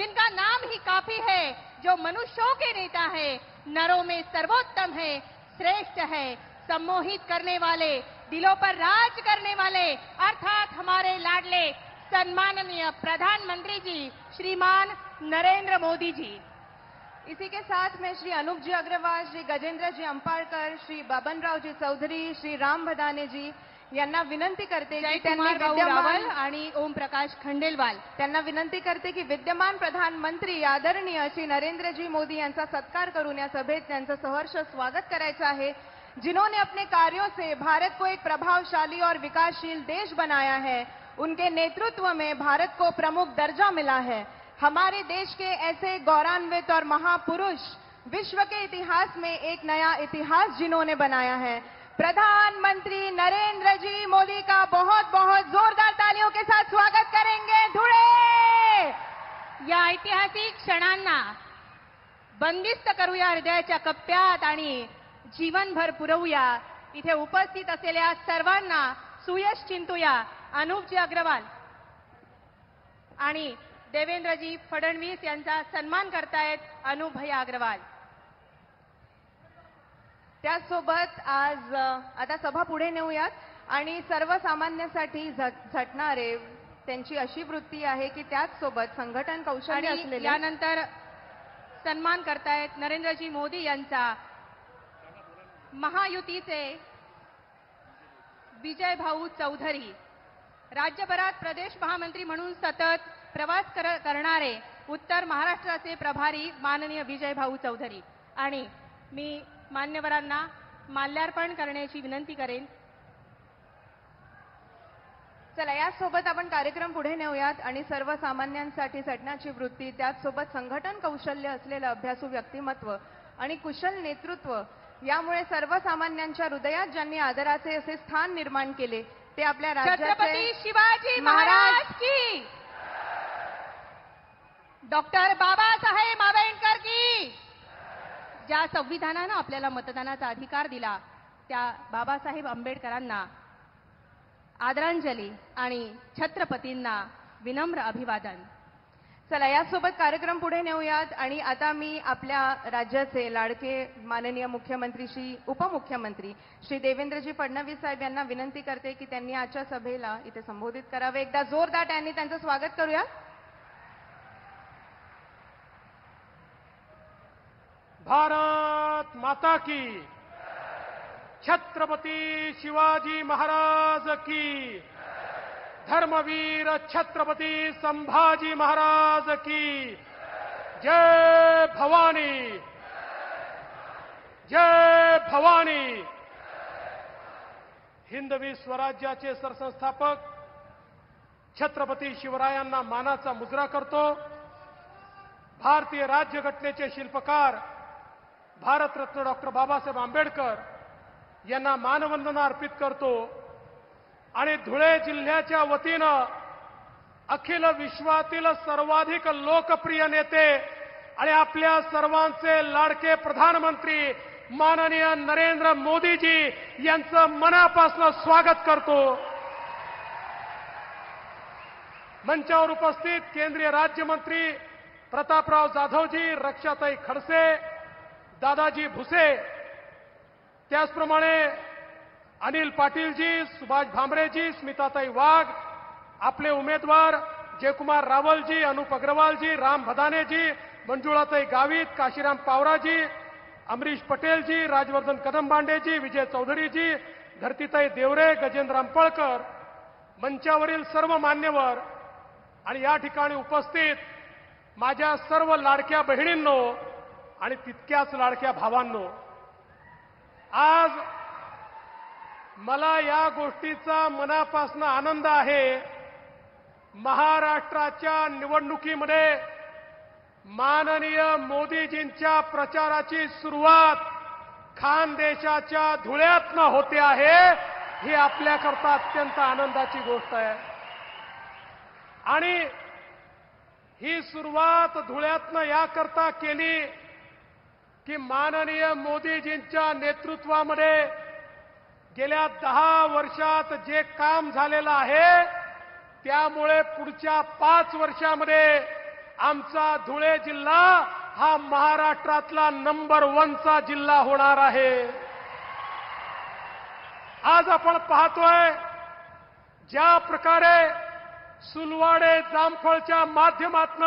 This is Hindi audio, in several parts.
जिनका नाम ही काफी है, जो मनुष्यों के नेता है, नरों में सर्वोत्तम है, श्रेष्ठ है, सम्मोहित करने वाले, दिलों पर राज करने वाले, अर्थात हमारे लाडले सम्माननीय प्रधानमंत्री जी श्रीमान नरेंद्र मोदी जी। इसी के साथ में श्री अनूप जी अग्रवाल, श्री गजेंद्र जी अंपाळकर, श्री बबनराव जी चौधरी, श्री राम भदाने जी यांना विनंती करते की त्यांनी रावल आणि ओम प्रकाश खंडेलवाल त्यांना विनंती करते की विद्यमान प्रधानमंत्री आदरणीय श्री नरेंद्रजी मोदी यांचा सत्कार करून या सभेत त्यांचं सहर्ष स्वागत करायचं आहे, जिन्होंने अपने कार्यों से भारत को एक प्रभावशाली और विकासशील देश बनाया है। उनके नेतृत्व में भारत को प्रमुख दर्जा मिला है। हमारे देश के ऐसे गौरवान्वित और महापुरुष विश्व के इतिहास में एक नया इतिहास जिन्होंने बनाया है। प्रधानमंत्री नरेंद्र जी मोदी का बहुत बहुत जोरदार तालियों के साथ स्वागत करेंगे। धुळे या ऐतिहासिक क्षणांना बंदिस्त करूया हृदयाच्या कप्प्यात आणि जीवनभर पुरवूया। इथे उपस्थित असलेल्या सर्वांना सुयश चिंतूया। अनूपजी अग्रवाल आणि देवेंद्रजी फडणवीस यांचा सन्मान करतायत अनूप भैया अग्रवाल। त्यासोबत आज आता सभा पुढे नेऊयात आणि सर्वसामान्यांसाठी झटणारे त्यांची अशी वृत्ती आहे की त्याचसोबत संघटन कौशल्य असलेले यानंतर सन्मान करतायत नरेंद्रजी मोदी यांचा महायुतीचे विजय भाऊ चौधरी, राज्यभरात प्रदेश महामंत्री म्हणून सतत प्रवास करणारे उत्तर महाराष्ट्राचे प्रभारी माननीय विजय भाऊ चौधरी। आणि मी मान्यवरांना माल्यार्पण करण्याची विनंती करेन। चला यासोबत आपण कार्यक्रम पुढे नेऊयात आणि सर्वसामान्यांसाठी झटण्याची वृत्ती, त्याचसोबत संघटन कौशल्य असलेलं अभ्यासू व्यक्तिमत्व आणि कुशल नेतृत्व यामुळे सर्वसामान्यांच्या हृदयात ज्यांनी आदराचे असे स्थान निर्माण केले ते आपल्या राज्याचे छत्रपती शिवाजी महाराज की, डॉक्टर बाबासाहेब आंबेडकर की। ज्या संविधानानं आपल्याला मतदानाचा अधिकार दिला त्या बाबासाहेब आंबेडकरांना आदरांजली आणि छत्रपतींना विनम्र अभिवादन। चला यासोबत कार्यक्रम पुढे नेऊयात आणि आता मी आपल्या राज्याचे लाडके माननीय मुख्यमंत्री श्री उपमुख्यमंत्री श्री देवेंद्रजी फडणवीस साहेब यांना विनंती करते की त्यांनी आजच्या सभेला इथे संबोधित करावे। एकदा जोरदार त्यांनी त्यांचं स्वागत करूया। भारत माता की, छत्रपती शिवाजी महाराज की, धर्मवीर छत्रपती संभाजी महाराज की, जय भवानी, जय भवानी। हिंदवी स्वराज्याचे सरसंस्थापक छत्रपती शिवरायांना मानाचा मुजरा करतो। भारतीय राज्यघटनेचे शिल्पकार भारतरत्न डॉक्टर बाबासाहेब आंबेडकर यांना मानवंदना अर्पित करतो आणि धुळे जिल्ह्याच्या वतीनं अखिल विश्वातील सर्वाधिक लोकप्रिय नेते आणि आपल्या सर्वांचे लाडके प्रधानमंत्री माननीय नरेंद्र मोदीजी यांचं मनापासून स्वागत करतो। मंचावर उपस्थित केंद्रीय राज्यमंत्री प्रतापराव जाधवजी, रक्षाताई खडसे, दादाजी भुसे, त्याचप्रमाणे अनिल पाटीलजी, सुभाष भामरेजी, स्मिताताई वाघ, आपले उमेदवार जयकुमार रावलजी, अनूप अग्रवालजी, राम भदानेजी, मंजुळाताई गावित, काशीराम पावराजी, अमरीश पटेलजी, राजवर्धन कदमबांडेजी, विजय चौधरीजी, धरतीताई देवरे, गजेंद्र अंपळकर, मंचावरील सर्व मान्यवर आणि या ठिकाणी उपस्थित माझ्या सर्व लाडक्या बहिणींनो आणि तितक्याच लाडक्या भावांनो, आज मला या गोष्टीचा मनापासून आनंद आहे। महाराष्ट्राच्या निवडणुकीमध्ये माननीय मोदीजींच्या प्रचाराची सुरुवात खानदेशाच्या धुळ्यातनं होते आहे, ही आपल्याकरता अत्यंत आनंदाची गोष्ट आहे। आणि ही सुरुवात धुळ्यातनं याकरता केली की माननीय मोदीजींच्या नेतृत्वामध्ये गेल्या 10 वर्षात जे काम झालेलं आहे त्यामुळे पुढच्या 5 वर्षामध्ये आमचा धुळे जिल्हा हा महाराष्ट्रातला नंबर 1 चा जिल्हा होणार आहे. आज आपण पाहतोय ज्या प्रकारे सुलवाडे जामखोलच्या माध्यमातून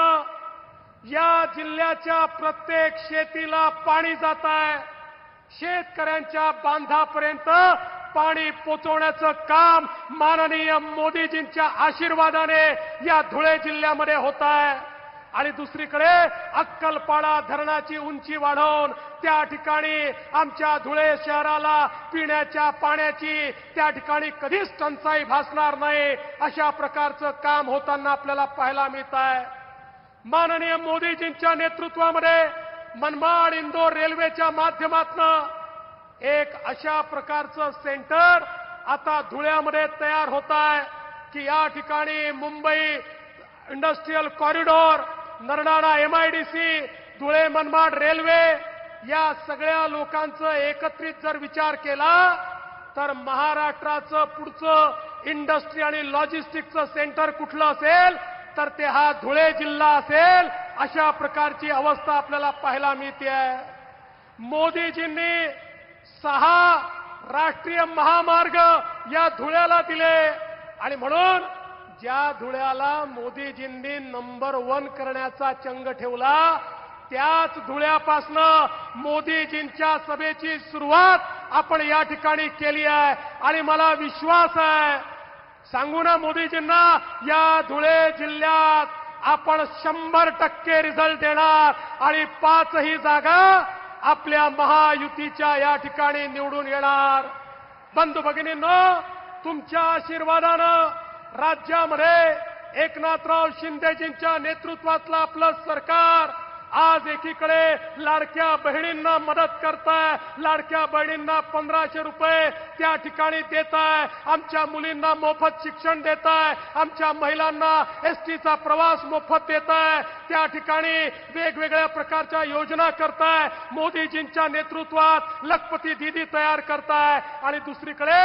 या जिल्ह्याच्या प्रत्येक शेतीला पाणी जात आहे. शेतकऱ्यांच्या बांधापर्यंत पाणी पोहोचवण्याचं काम माननीय मोदीजींच्या आशीर्वादाने या धुळे जिल्ह्यामध्ये होत आहे. आणि दुसरीकडे अक्कलपाडा धरणाची उंची वाढवून त्या ठिकाणी आमच्या धुळे शहराला पिण्याच्या पाण्याची त्या ठिकाणी कधीच टंचाई भासणार नाही अशा प्रकारचं काम होताना आपल्याला पाहायला मिळत आहे. माननीय मोदीजींच्या नेतृत्वामध्ये मनमाड इंदोर रेल्वेच्या माध्यमातून एक अशा प्रकारचं सेंटर आता धुळ्यामध्ये तयार होत आहे की या ठिकाणी Mumbai industrial corridor, Nardana MIDC, Dhule Manmad railway या सगळ्या लोकांचं एकत्रित जर विचार केला तर महाराष्ट्राचं पुढचं इंडस्ट्री आणि लॉजिस्टिक्सचं सेंटर कुठलं असेल तर ते हा धुळे जिल्हा असेल. अशा प्रकारची अवस्था आपल्याला पाहायला मिळते आहे. मोदीजींनी 6 राष्ट्रीय महामार्ग या धुळ्याला दिले आणि म्हणून ज्या धुळ्याला मोदीजींनी नंबर 1 करण्याचा चंग ठेवला त्याच धुळ्यापासनं मोदीजींच्या सभेची सुरुवात आपण या ठिकाणी केली आहे. आणि मला विश्वास आहे, सांगू ना मोदीजींना, या धुळे जिल्ह्यात आपण 100% रिझल्ट देणार आणि 5ही जागा आपल्या महायुतीच्या या ठिकाणी निवडून येणार. बंधू भगिनींनो, तुमच्या आशीर्वादानं राज्यामध्ये एकनाथराव शिंदेजींच्या नेतृत्वातलं आपलं सरकार आज एकीकडे लाडक्या बहिणींना मदत करताय. लाडक्या बहिणींना 1500 रुपये त्या ठिकाणी देताय. आमच्या मुलींना मोफत शिक्षण देताय. आमच्या महिलांना एसटीचा प्रवास मोफत देताय. त्या ठिकाणी वेगवेगळ्या प्रकारच्या योजना करताय. मोदीजींच्या नेतृत्वात लखपती दीदी तयार करताय. आणि दुसरीकडे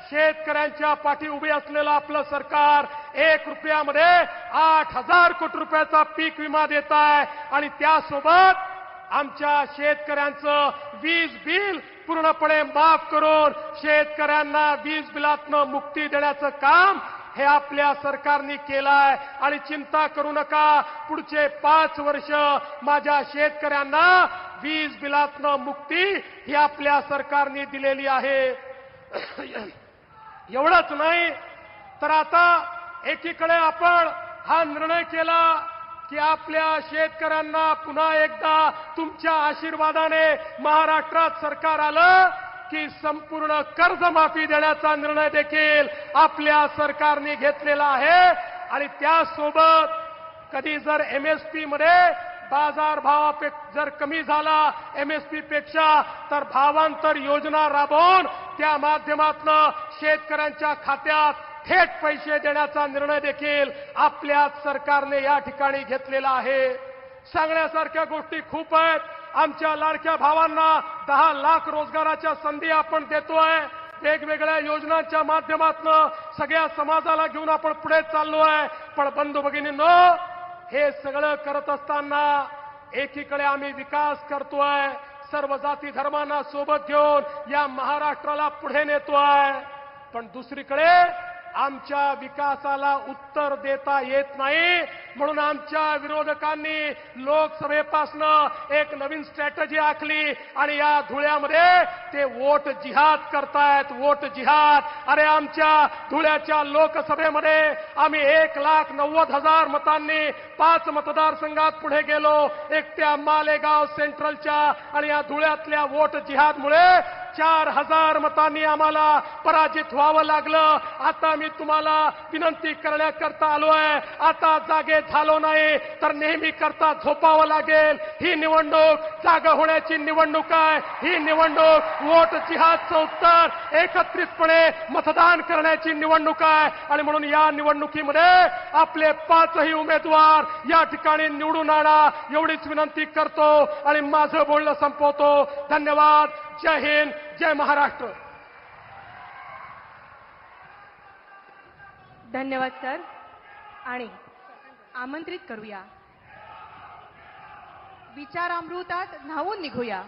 शेतकऱ्यांच्या पाठी उभे असलेलं आपलं सरकार 1 रुपयामध्ये 8000 कोटी रुपयाचा पीक विमा देत आहे. आणि त्यासोबत आमच्या शेतकऱ्यांचं वीज बिल पूर्णपणे माफ करून शेतकऱ्यांना वीज बिलातनं मुक्ती देण्याचं काम हे आपल्या सरकारने केलं आहे. आणि चिंता करू नका, पुढचे 5 वर्ष माझ्या शेतकऱ्यांना वीज बिलातनं मुक्ती ही आपल्या सरकारने दिलेली आहे. एवढंच नाही तर आता एकीकडे आपण हा निर्णय केला की आपल्या शेतकऱ्यांना पुन्हा एकदा तुमच्या आशीर्वादाने महाराष्ट्रात सरकार आलं की संपूर्ण कर्जमाफी देण्याचा निर्णय देखील आपल्या सरकारने घेतलेला आहे. आणि त्यासोबत कधी जर एमएसपी मध्ये बाजारभाव जर कमी झाला एमएसपी पेक्षा तर भावांतर योजना राबवून त्या माध्यमातून शेतकऱ्यांच्या खात्यात थेट पैसे देण्याचा निर्णय देखील आपल्या सरकारने या ठिकाणी घेतलेला आहे. सांगण्यासारख्या गोष्टी खूप आहेत. आमच्या लाडक्या भावांना 10 लाख रोजगाराच्या संधी आपण देतोय. वेगवेगळ्या योजनांच्या माध्यमातून सगळ्या समाजाला घेऊन आपण पुढे चाललो आहे. पण बंधू भगिनींनो, हे सगळं करत असताना एकीकडे आम्ही विकास करतोय, सर्व जाती धर्मांना सोबत घेऊन या महाराष्ट्राला पुढे नेतोय. पण दुसरीकडे आमच्या विकासाला उत्तर देता येत नाही. म्हणून आमच्या विरोधकांनी लोकसभेपासनं एक नवीन स्ट्रॅटेजी आखली आणि या धुळ्यामध्ये ते वोट जिहाद करतायत. वोट जिहाद. अरे आमच्या धुळ्याच्या लोकसभेमध्ये आम्ही 1,90,000 मतांनी 5 मतदारसंघात पुढे गेलो. एकट्या मालेगाव सेंट्रलच्या आणि या धुळ्यातल्या वोट जिहादमुळे 4,000 मतांनी आम्हाला पराजित व्हावं लागलं. आता मी तुम्हाला विनंती करण्याकरता आलोय, आता जागे झालो नाही तर नेहमी करता झोपावं लागेल. ही निवडणूक जागा होण्याची निवडणूक आहे. ही निवडणूक वोट जिहादचं उत्तर एकत्रितपणे मतदान करण्याची निवडणूक आहे. आणि म्हणून या निवडणुकीमध्ये आपले 5ही उमेदवार या ठिकाणी निवडून आणा एवढीच विनंती करतो आणि माझं बोलणं संपवतो. धन्यवाद. जय हिंद, जय महाराष्ट्र. धन्यवाद सर. आणि आमंत्रित करूया विचारामृतात न्हावून निघूया.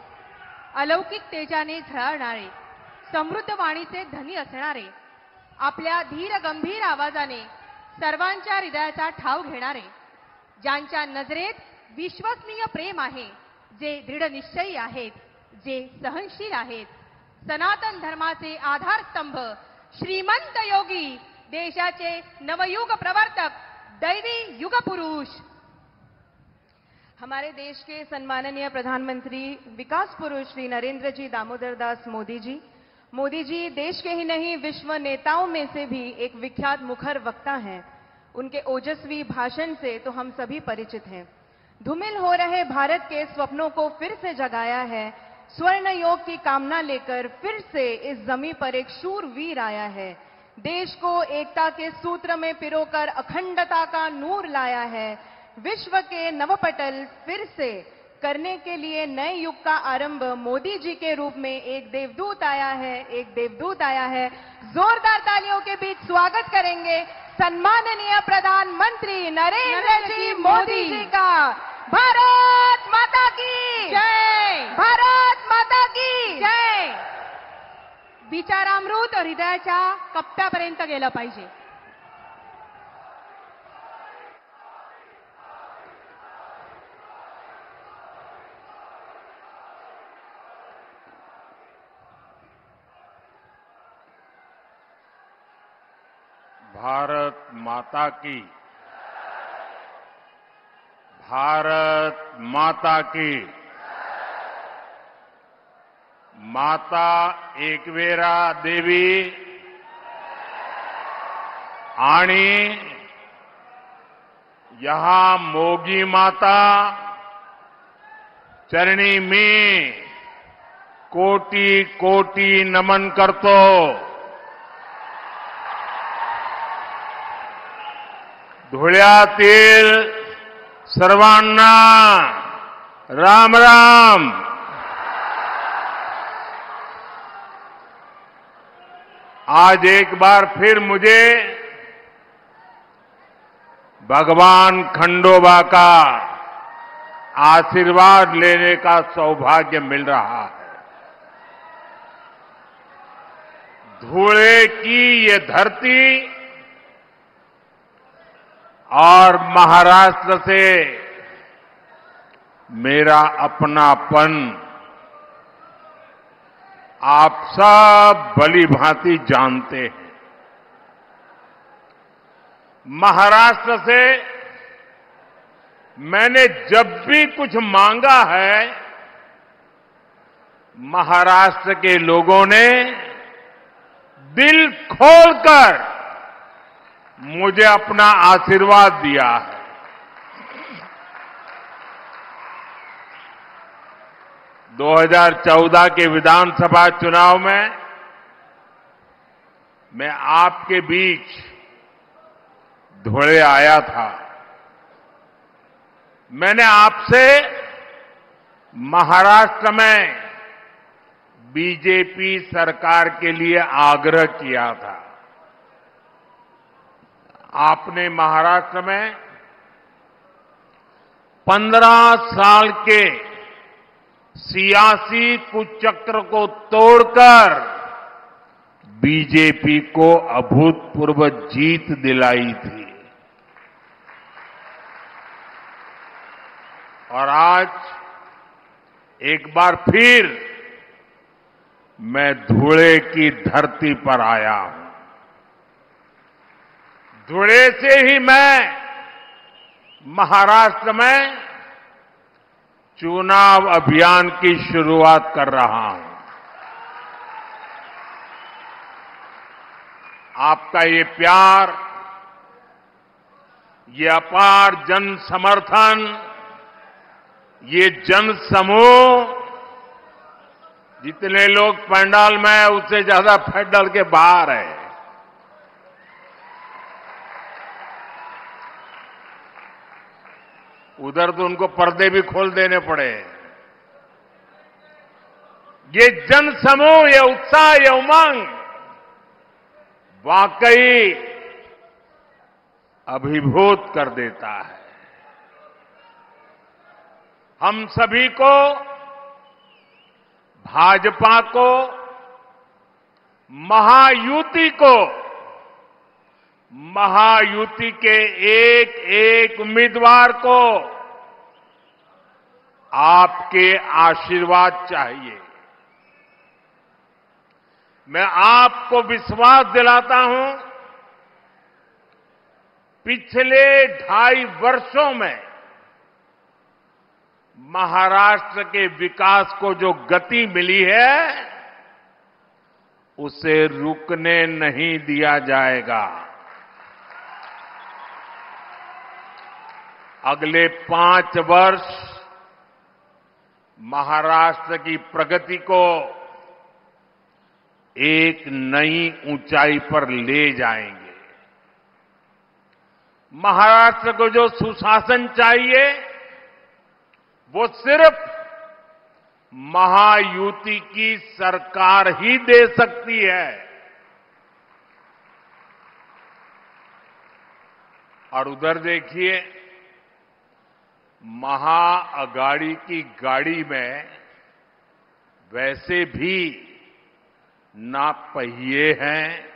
अलौकिक तेजाने झळाळणारे, समृद्ध वाणीचे धनी असणारे, आपल्या धीर गंभीर आवाजाने सर्वांच्या हृदयाचा ठाव घेणारे, ज्यांच्या नजरेत विश्वसनीय प्रेम आहे, जे दृढ निश्चयी आहेत, जे सहनशील आहेत, सनातन धर्माचे आधारस्तंभ, श्रीमंत योगी, देशाचे नवयुग प्रवर्तक, दैवी युग पुरुष. हमारे देश के सम्माननीय प्रधानमंत्री विकास पुरुष श्री नरेंद्र जी दामोदर दास मोदी जी. मोदी जी देश के ही नहीं विश्व नेताओं में से भी एक विख्यात मुखर वक्ता हैं. उनके ओजस्वी भाषण से तो हम सभी परिचित हैं. धूमिल हो रहे भारत के स्वप्नों को फिर से जगाया है. स्वर्ण योग की कामना लेकर फिर से इस जमीन पर एक शूरवीर आया है. देश को एकता के सूत्र में पिरोकर अखंडता का नूर लाया है. विश्व के नवपटल फिर से करने के लिए नए युग का आरंभ मोदी जी के रूप में एक देवदूत आया है. एक देवदूत आया है. जोरदार तालियों के बीच स्वागत करेंगे सम्माननीय प्रधानमंत्री नरेंद्र जी मोदी जी का. भारत माता की जय. भारत माता की जय. विचारामृत हृदयाच्या कप्प्यापर्यंत गेलं पाहिजे. भारत माता की, भारत माता की. माता एकवेरा देवी आणि यहां मोगी माता चरणी मी कोटी कोटी नमन करतो. धुळ्यातील सर्वांना राम राम. आज एक बार फिर मुझे भगवान खंडोबा का आशीर्वाद लेने का सौभाग्य मिल रहा है. धुळे की ये धरती और महाराष्ट्र से मेरा अपनापन आप सब भली भांति जानते हैं. महाराष्ट्र से मैंने जब भी कुछ मांगा है, महाराष्ट्र के लोगों ने दिल खोलकर मुझे अपना आशीर्वाद दिया है. – 2014 के विधानसभा चुनाव में मैं आपके बीच धुळे आया था. मैंने आपसे महाराष्ट्र में बीजेपी सरकार के लिए आग्रह किया था. आपने महाराष्ट्र में 15 साल के सियासी कुचक्र को तोड़कर बीजेपी को अभूतपूर्व जीत दिलाई थी. और आज एक बार फिर मैं धुळे की धरती पर आया हूं. धुळे से ही मैं महाराष्ट्र में चुनाव अभियान की शुरुआत कर रहा हूं. आपका ये प्यार, ये अपार जन समर्थन, ये जन समूह, जितने लोग पंडाल में हैं उससे ज्यादा पंडाल के बाहर है. उधर तो उनको पर्दे भी खोल देने पड़े. ये जन समूह, ये उत्साह, ये उमंग वाकई अभिभूत कर देता है. हम सभी को, भाजपा को, महायुति को, महायुति के एक एक उम्मीदवार को आपके आशीर्वाद चाहिए। मैं आपको विश्वास दिलाता हूं, पिछले 2.5 वर्षों में महाराष्ट्र के विकास को जो गति मिली है, उसे रुकने नहीं दिया जाएगा। अगले 5 वर्ष महाराष्ट्र की प्रगति को एक नई ऊंचाई पर ले जाएंगे। महाराष्ट्र को जो सुशासन चाहिए, वो सिर्फ महायुति की सरकार ही दे सकती है। और उधर देखिए, महाअगाड़ी की गाड़ी में वैसे भी ना पहिए हैं,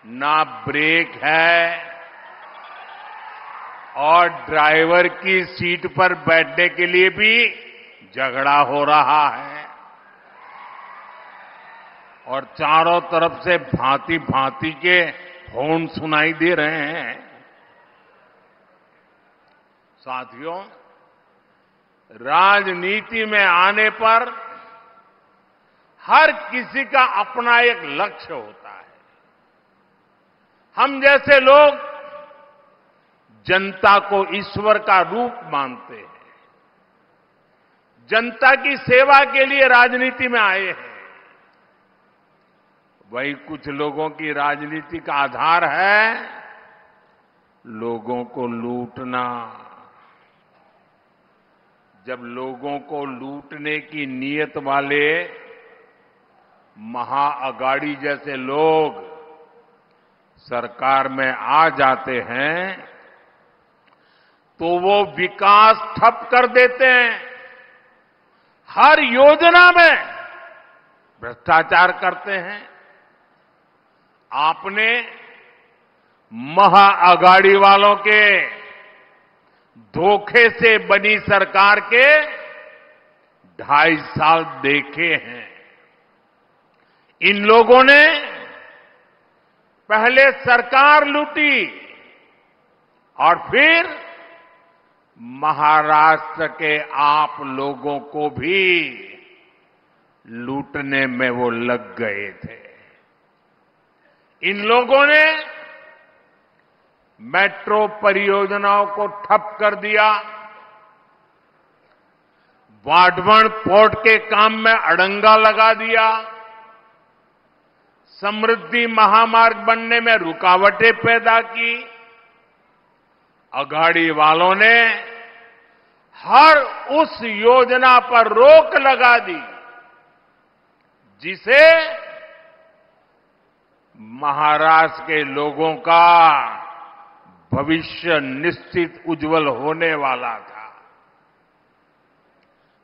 ना ब्रेक है, और ड्राइवर की सीट पर बैठने के लिए भी झगड़ा हो रहा है। और चारों तरफ से भांति भांति के हॉर्न सुनाई दे रहे हैं। साथियों, राजनीति में आने पर हर किसी का अपना एक लक्ष्य होता है। हम जैसे लोग जनता को ईश्वर का रूप मानते हैं, जनता की सेवा के लिए राजनीति में आए हैं। वही कुछ लोगों की राजनीति का आधार है लोगों को लूटना। जब लोगों को लूटने की नीयत वाले महाअगाड़ी जैसे लोग सरकार में आ जाते हैं, तो वो विकास ठप कर देते हैं। हर योजना में भ्रष्टाचार करते हैं। आपने महाअगाड़ी वालों के धोखे से बनी सरकार के 2.5 साल देखे हैं। इन लोगों ने पहले सरकार लूटी और फिर महाराष्ट्र के आप लोगों को भी लूटने में वो लग गए थे। इन लोगों ने मेट्रो परियोजनाओं को ठप कर दिया, वाढवण पोर्ट के काम में अड़ंगा लगा दिया, समृद्धि महामार्ग बनने में रुकावटें पैदा की। अघाड़ी वालों ने हर उस योजना पर रोक लगा दी जिसे महाराष्ट्र के लोगों का भविष्य निश्चित उज्जवल होने वाला था।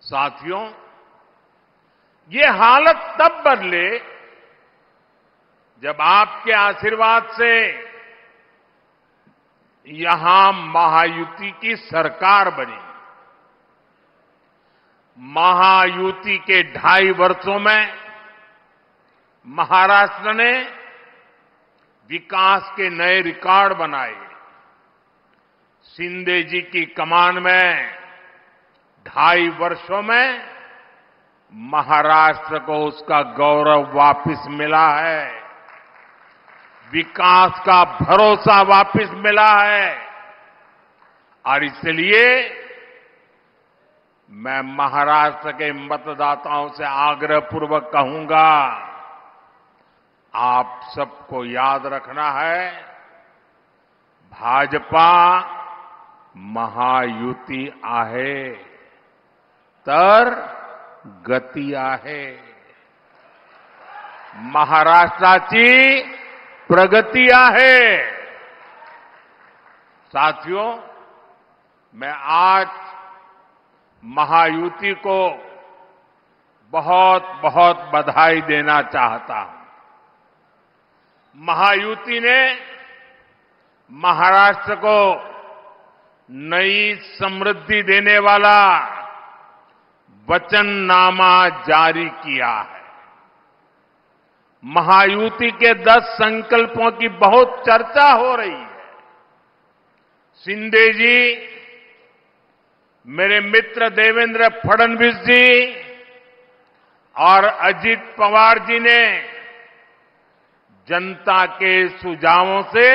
साथियों, ये हालत तब बदले जब आपके आशीर्वाद से यहां महायुति की सरकार बनी। महायुति के 2.5 वर्षों में महाराष्ट्र ने विकास के नए रिकॉर्ड बनाए। शिंदे जी की कमान में 2.5 वर्षों में महाराष्ट्र को उसका गौरव वापस मिला है, विकास का भरोसा वापस मिला है। और इसलिए मैं महाराष्ट्र के मतदाताओं से आग्रहपूर्वक कहूंगा, आप सबको याद रखना है, भाजपा महायुती आहे तर गती आहे। महाराष्ट्राची प्रगति आहे। साथियों, मैं आज महायुति को बहुत बहुत बधाई देना चाहता हूं। महायुति ने महाराष्ट्र को नई समृद्धि देने वाला वचननामा जारी किया है। महायुति के 10 संकल्पों की बहुत चर्चा हो रही है। शिंदे जी, मेरे मित्र देवेंद्र फडणवीस जी और अजित पवार जी ने जनता के सुझावों से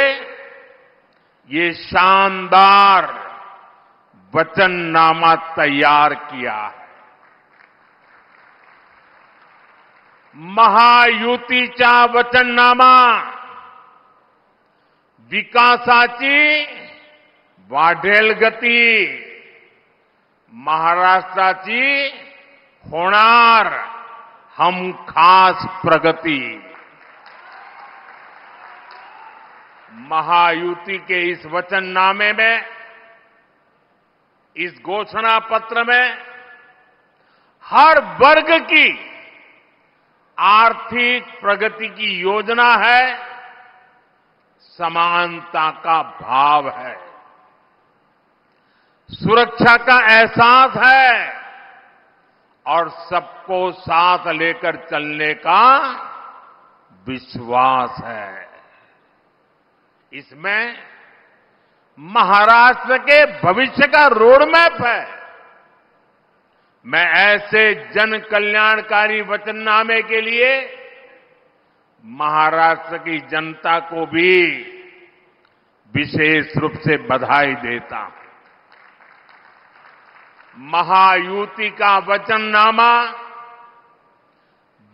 ये शानदार वचननामा तैयार किया है। महायुतीचा वचननामा विकासाची वाढेल गती, महाराष्ट्राची होणार हमखास प्रगती। महायुति के इस वचननामे में, इस घोषणा पत्र में हर वर्ग की आर्थिक प्रगति की योजना है, समानता का भाव है, सुरक्षा का एहसास है और सबको साथ लेकर चलने का विश्वास है। इसमें महाराष्ट्र के भविष्य का रोडमैप है। मैं ऐसे जन कल्याणकारी वचननामे के लिए महाराष्ट्र की जनता को भी विशेष रूप से बधाई देता हूं। महायुति का वचननामा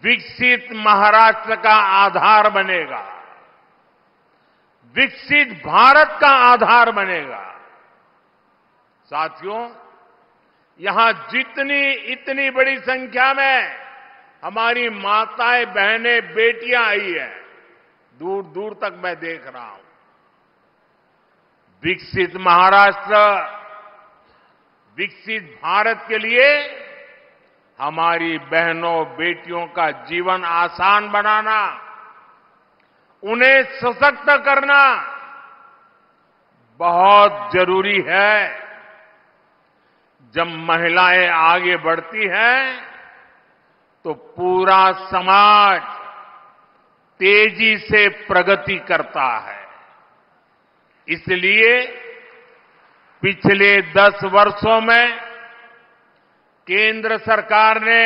विकसित महाराष्ट्र का आधार बनेगा, विकसित भारत का आधार बनेगा। साथियों, यहां इतनी बड़ी संख्या में हमारी माताएं, बहनें, बेटियां आई है, दूर दूर तक मैं देख रहा हूं। विकसित महाराष्ट्र, विकसित भारत के लिए हमारी बहनों, बेटियों का जीवन आसान बनाना, उन्हें सशक्त करना बहुत जरूरी है। जब महिलाएं आगे बढ़ती हैं तो पूरा समाज तेजी से प्रगति करता है। इसलिए पिछले 10 वर्षों में केंद्र सरकार ने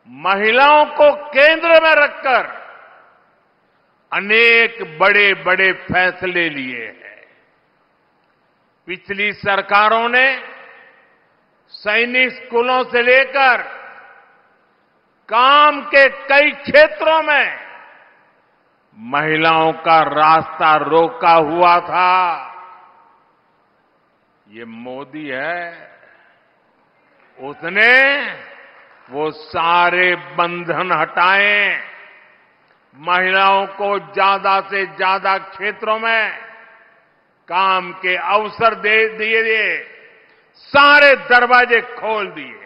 महिलाओं को केंद्र में रखकर अनेक बड़े बड़े फैसले लिए हैं। पिछली सरकारों ने सैनिक स्कूलों से लेकर काम के कई क्षेत्रों में महिलाओं का रास्ता रोका हुआ था। ये मोदी है, उसने वो सारे बंधन हटाए, महिलाओं को ज्यादा से ज्यादा क्षेत्रों में काम के अवसर दे दिए, सारे दरवाजे खोल दिए।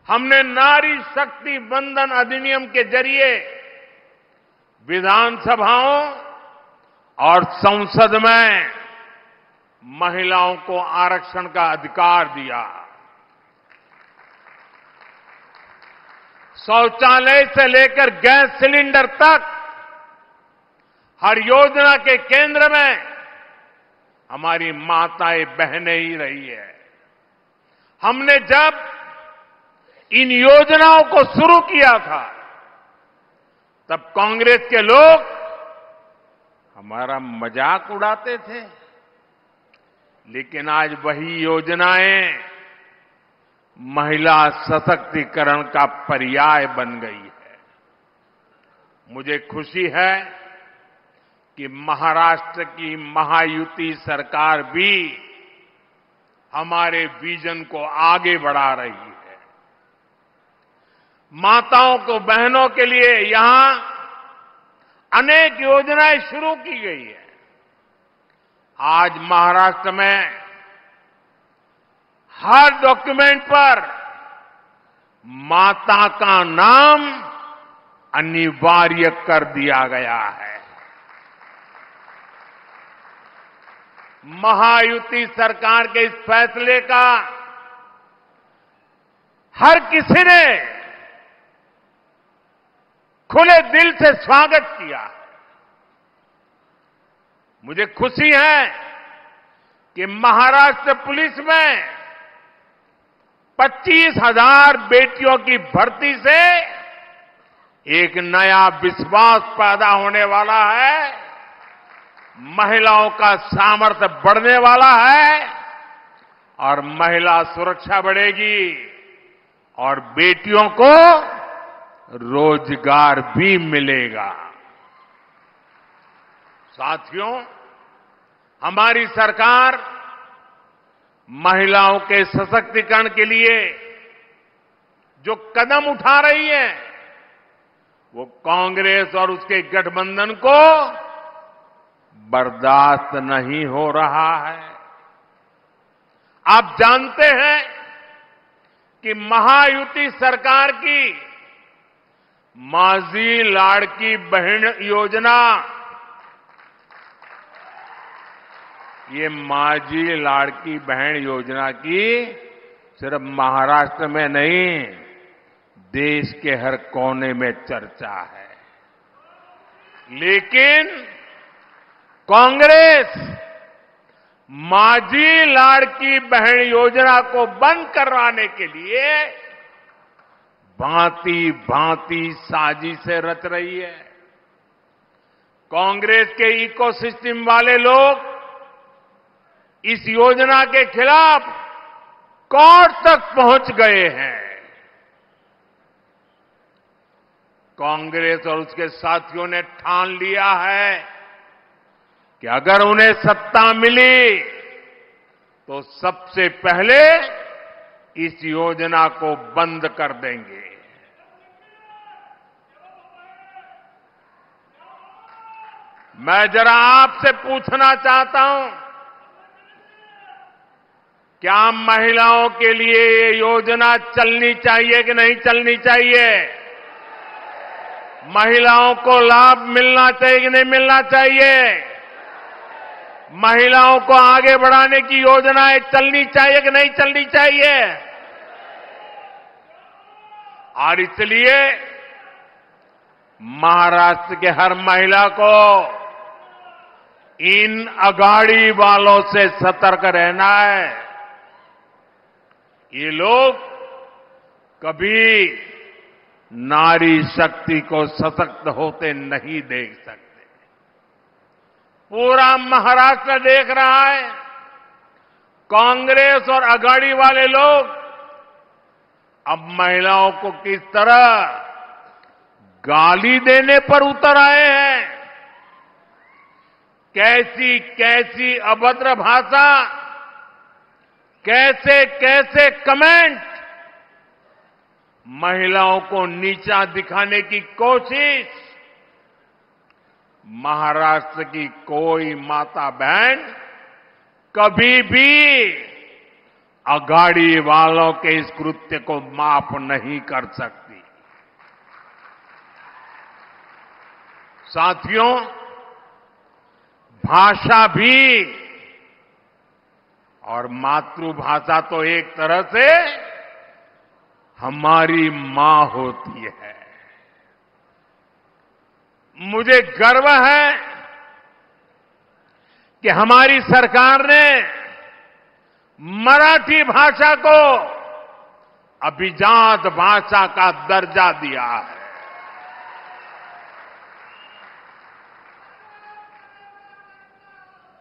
हमने नारी शक्ति बंधन अधिनियम के जरिए विधानसभाओं और संसद में महिलाओं को आरक्षण का अधिकार दिया। शौचालय से लेकर गैस सिलेंडर तक हर योजना के केंद्र में हमारी माताएं, बहनें ही रही है। हमने जब इन योजनाओं को शुरू किया था तब कांग्रेस के लोग हमारा मजाक उड़ाते थे, लेकिन आज वही योजनाएं महिला सशक्तिकरण का पर्याय बन गई है। मुझे खुशी है कि महाराष्ट्र की महायुति सरकार भी हमारे विजन को आगे बढ़ा रही है। माताओं को, बहनों के लिए यहां अनेक योजनाएं शुरू की गई है। आज महाराष्ट्र में हर डॉक्यूमेंट पर माता का नाम अनिवार्य कर दिया गया है। महायुति सरकार के इस फैसले का हर किसी ने खुले दिल से स्वागत किया। मुझे खुशी है कि महाराष्ट्र पुलिस में 25,000 बेटियों की भर्ती से एक नया विश्वास पैदा होने वाला है, महिलाओं का सामर्थ्य बढ़ने वाला है और महिला सुरक्षा बढ़ेगी और बेटियों को रोजगार भी मिलेगा। साथियों, हमारी सरकार महिलाओं के सशक्तिकरण के लिए जो कदम उठा रही है वो कांग्रेस और उसके गठबंधन को बर्दाश्त नहीं हो रहा है। आप जानते हैं कि महायुति सरकार की माझी लाड़की बहन योजना, ये माझी लाड़की बहन योजना की सिर्फ महाराष्ट्र में नहीं, देश के हर कोने में चर्चा है। लेकिन कांग्रेस माझी लाड़की बहन योजना को बंद करवाने के लिए भांति भांति साजिशें रच रही है। कांग्रेस के इकोसिस्टम वाले लोग इस योजना के खिलाफ कोर्ट तक पहुंच गए हैं। कांग्रेस और उसके साथियों ने ठान लिया है कि अगर उन्हें सत्ता मिली तो सबसे पहले इस योजना को बंद कर देंगे। मैं जरा आपसे पूछना चाहता हूं, क्या महिलाओं के लिए ये योजना चलनी चाहिए कि नहीं चलनी चाहिए? महिलाओं को लाभ मिलना चाहिए कि नहीं मिलना चाहिए? महिलाओं को आगे बढ़ाने की योजनाएं चलनी चाहिए कि नहीं चलनी चाहिए? और इसलिए महाराष्ट्र के हर महिला को इन अगाड़ी वालों से सतर्क रहना है। ये लोग कभी नारी शक्ति को सशक्त होते नहीं देख सकते। पूरा महाराष्ट्र देख रहा है कांग्रेस और अगाड़ी वाले लोग अब महिलाओं को किस तरह गाली देने पर उतर आए हैं। कैसी कैसी अभद्र भाषा, कैसे कैसे कमेंट, महिलाओं को नीचा दिखाने की कोशिश। महाराष्ट्र की कोई माता बहन कभी भी अगाड़ी वालों के इस कृत्य को माफ नहीं कर सकती। साथियों, भाषा भी और मातृभाषा तो एक तरह से हमारी मां होती है। मुझे गर्व है कि हमारी सरकार ने मराठी भाषा को अभिजात भाषा का दर्जा दिया है।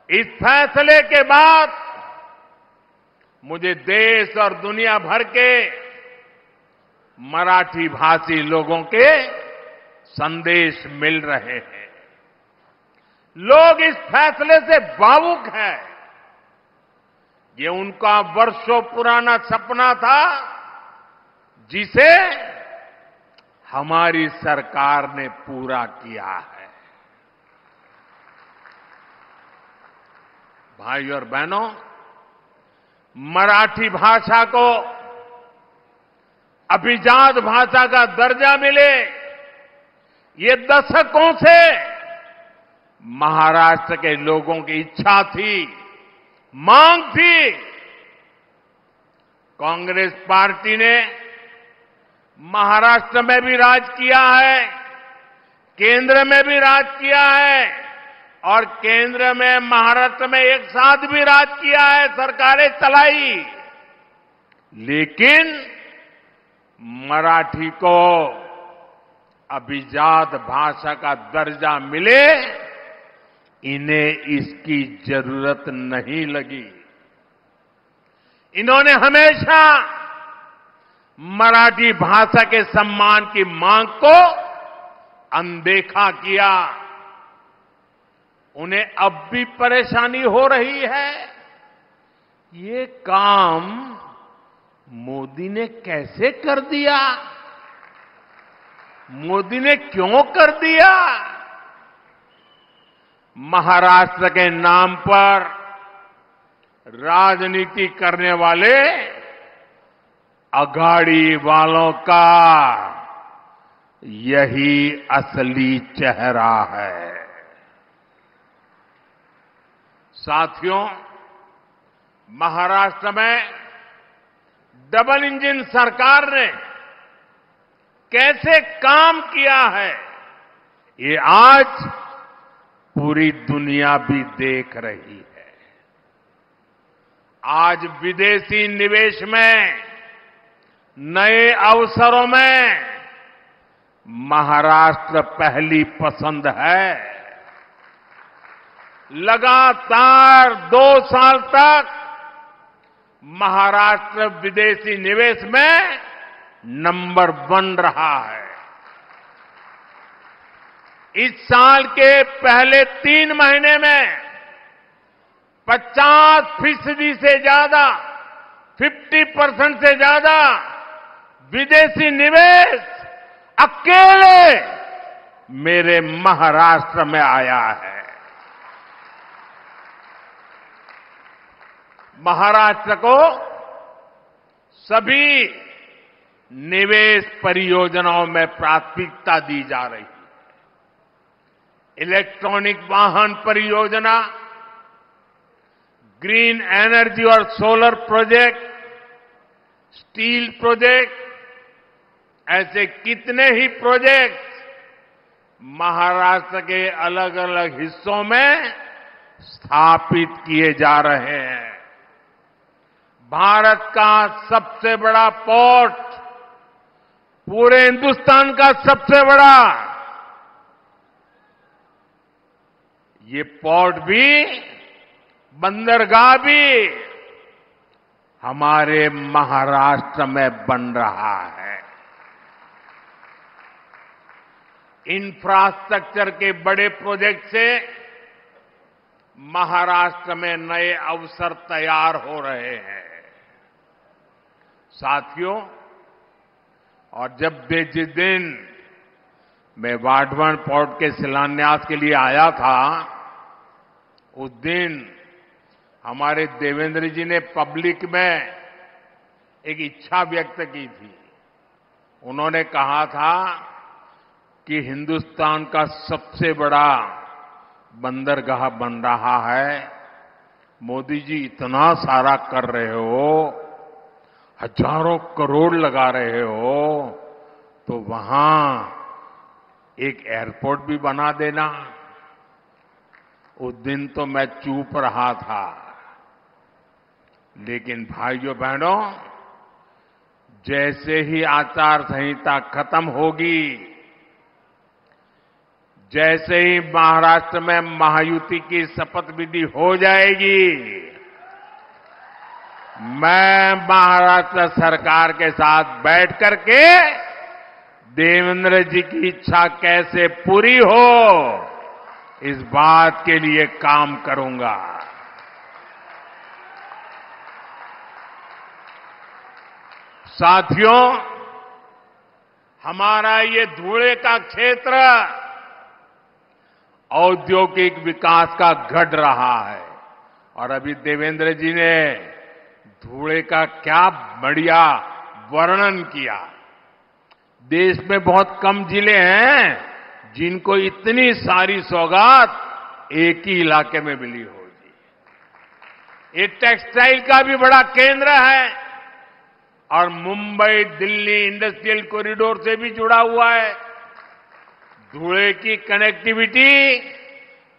इस फैसले के बाद मुझे देश और दुनिया भर के मराठी भाषी लोगों के संदेश मिल रहे हैं। लोग इस फैसले से भावुक हैं। ये उनका वर्षों पुराना सपना था जिसे हमारी सरकार ने पूरा किया है। भाइयों और बहनों, मराठी भाषा को अभिजात भाषा का दर्जा मिले, ये दशकों से महाराष्ट्र के लोगों की इच्छा थी, मांग थी। कांग्रेस पार्टी ने महाराष्ट्र में भी राज किया है, केंद्र में भी राज किया है और केंद्र में महाराष्ट्र में एक साथ भी राज किया है, सरकारें चलाई। लेकिन मराठी को अभिजात भाषा का दर्जा मिले, इन्हें इसकी जरूरत नहीं लगी। इन्होंने हमेशा मराठी भाषा के सम्मान की मांग को अनदेखा किया। उन्हें अब भी परेशानी हो रही है। ये काम मोदी ने कैसे कर दिया? मोदी ने क्यों कर दिया? महाराष्ट्र के नाम पर राजनीति करने वाले अघाड़ी वालों का यही असली चेहरा है। साथियों, महाराष्ट्र में डबल इंजन सरकार ने कैसे काम किया है, ये आज पूरी दुनिया भी देख रही है। आज विदेशी निवेश में, नए अवसरों में महाराष्ट्र पहली पसंद है। लगातार 2 साल तक महाराष्ट्र विदेशी निवेश में नंबर 1 रहा है। इस साल के पहले 3 महीने में 50% से ज्यादा, 50% से ज्यादा विदेशी निवेश अकेले मेरे महाराष्ट्र में आया है। महाराष्ट्र को सभी निवेश परियोजनाओं में प्राथमिकता दी जा रही है। इलेक्ट्रॉनिक वाहन परियोजना, ग्रीन एनर्जी और सोलर प्रोजेक्ट, स्टील प्रोजेक्ट, ऐसे कितने ही प्रोजेक्ट महाराष्ट्र के अलग अलग हिस्सों में स्थापित किए जा रहे हैं। भारत का सबसे बड़ा पोर्ट, पूरे हिंदुस्तान का सबसे बड़ा, ये पोर्ट भी, बंदरगाह भी हमारे महाराष्ट्र में बन रहा है। इंफ्रास्ट्रक्चर के बड़े प्रोजेक्ट से महाराष्ट्र में नए अवसर तैयार हो रहे हैं। साथियों, और जिस दिन मैं वाढवण पोर्ट के शिलान्यास के लिए आया था, उस दिन हमारे देवेंद्र जी ने पब्लिक में एक इच्छा व्यक्त की थी। उन्होंने कहा था कि हिंदुस्तान का सबसे बड़ा बंदरगाह बन रहा है। मोदी जी इतना सारा कर रहे हो, हजारों करोड़ लगा रहे हो, तो वहां एक एयरपोर्ट भी बना देना। उस दिन तो मैं चुप रहा था, लेकिन भाइयों बहनों, जैसे ही आचार संहिता खत्म होगी, जैसे ही महाराष्ट्र में महायुति की शपथ विधि हो जाएगी, मैं महाराष्ट्र सरकार के साथ बैठ करके देवेंद्र जी की इच्छा कैसे पूरी हो, इस बात के लिए काम करूंगा। साथियों, हमारा ये धुले का क्षेत्र औद्योगिक विकास का गढ़ रहा है, और अभी देवेंद्र जी ने धूले का क्या बढ़िया वर्णन किया। देश में बहुत कम जिले हैं जिनको इतनी सारी सौगात एक ही इलाके में मिली होगी। ये टेक्सटाइल का भी बड़ा केंद्र है और मुंबई दिल्ली इंडस्ट्रियल कॉरिडोर से भी जुड़ा हुआ है। धुले की कनेक्टिविटी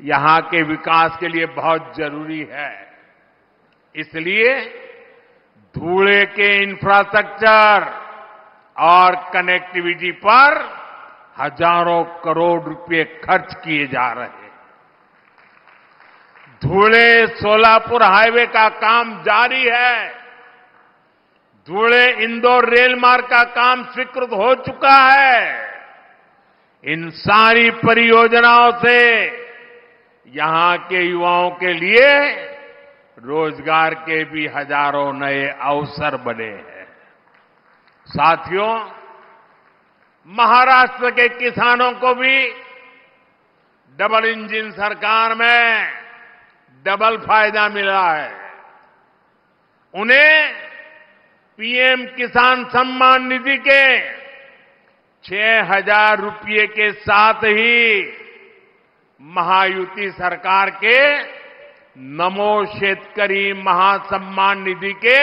यहां के विकास के लिए बहुत जरूरी है। इसलिए धुले के इंफ्रास्ट्रक्चर और कनेक्टिविटी पर हजारों करोड़ रुपए खर्च किए जा रहे हैं। धुले सोलापुर हाईवे का काम जारी है। धुले इंदौर रेल मार्ग का काम स्वीकृत हो चुका है। इन सारी परियोजनाओं से यहां के युवाओं के लिए रोजगार के भी हजारों नए अवसर बने हैं। साथियों, महाराष्ट्र के किसानों को भी डबल इंजन सरकार में डबल फायदा मिला है। उन्हें पीएम किसान सम्मान निधि के 6,000 रुपये के साथ ही महायुति सरकार के नमो शेतकरी महासम्मान निधि के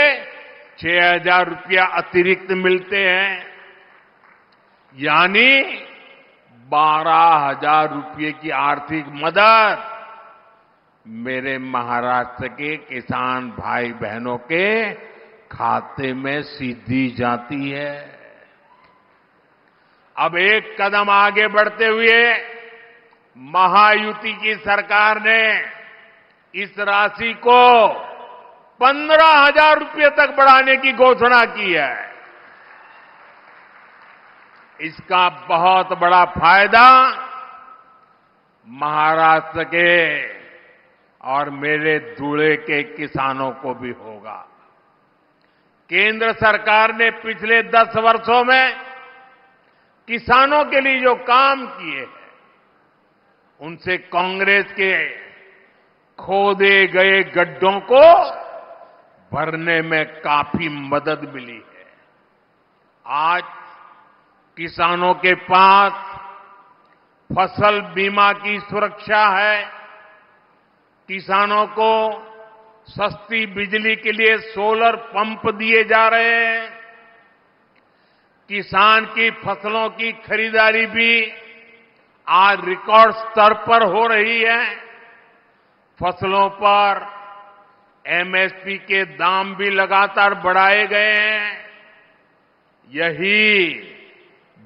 6,000 रुपया अतिरिक्त मिलते हैं। यानी 12,000 रुपये की आर्थिक मदद मेरे महाराष्ट्र के किसान भाई बहनों के खाते में सीधी जाती है। अब एक कदम आगे बढ़ते हुए महायुति की सरकार ने इस राशि को 15,000 रुपये तक बढ़ाने की घोषणा की है। इसका बहुत बड़ा फायदा महाराष्ट्र के और मेरे धुले के किसानों को भी होगा। केंद्र सरकार ने पिछले 10 वर्षों में किसानों के लिए जो काम किए हैं, उनसे कांग्रेस के खोदे गए गड्ढों को भरने में काफी मदद मिली है। आज किसानों के पास फसल बीमा की सुरक्षा है। किसानों को सस्ती बिजली के लिए सोलर पंप दिए जा रहे हैं। किसान की फसलों की खरीदारी भी आज रिकॉर्ड स्तर पर हो रही है। फसलों पर एमएसपी के दाम भी लगातार बढ़ाए गए हैं। यही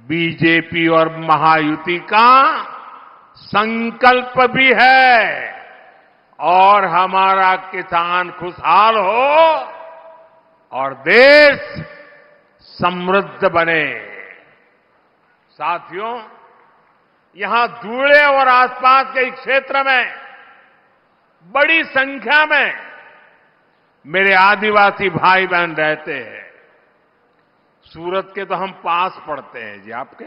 बीजेपी और महायुति का संकल्प भी है और हमारा किसान खुशहाल हो और देश समृद्ध बने। साथियों, यहां धुले और आसपास के क्षेत्र में बड़ी संख्या में मेरे आदिवासी भाई बहन रहते हैं। सूरत के तो हम पास पड़ते हैं जी, आपके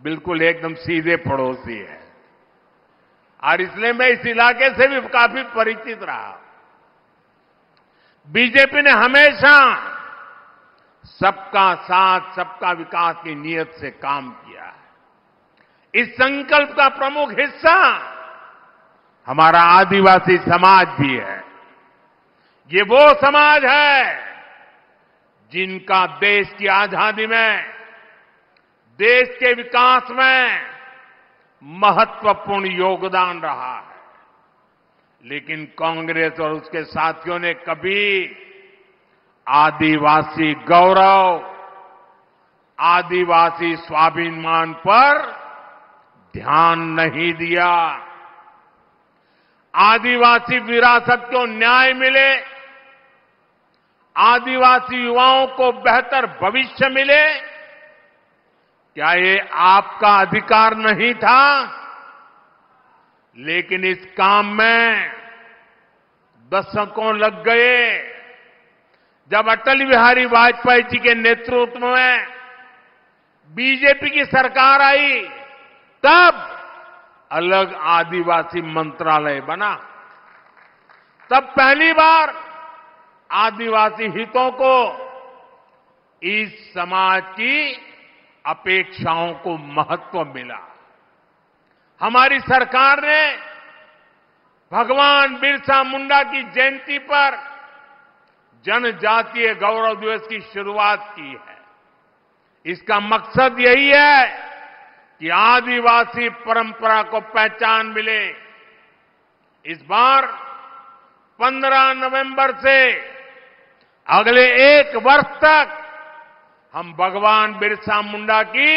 बिल्कुल एकदम सीधे पड़ोसी हैं और इसलिए मैं इस इलाके से भी काफी परिचित रहा। बीजेपी ने हमेशा सबका साथ सबका विकास की नीयत से काम किया है। इस संकल्प का प्रमुख हिस्सा हमारा आदिवासी समाज भी है। ये वो समाज है जिनका देश की आजादी में, देश के विकास में महत्वपूर्ण योगदान रहा है। लेकिन कांग्रेस और उसके साथियों ने कभी आदिवासी गौरव, आदिवासी स्वाभिमान पर ध्यान नहीं दिया। आदिवासी विरासत को न्याय मिले, आदिवासी युवाओं को बेहतर भविष्य मिले, क्या ये आपका अधिकार नहीं था? लेकिन इस काम में दशकों लग गए। जब अटल बिहारी वाजपेयी जी के नेतृत्व में बीजेपी की सरकार आई, तब अलग आदिवासी मंत्रालय बना। तब पहली बार आदिवासी हितों को, इस समाज की अपेक्षाओं को महत्व मिला। हमारी सरकार ने भगवान बिरसा मुंडा की जयंती पर जनजातीय गौरव दिवस की शुरुआत की है। इसका मकसद यही है कि आदिवासी परंपरा को पहचान मिले। इस बार 15 नवंबर से अगले 1 वर्ष तक हम भगवान बिरसा मुंडा की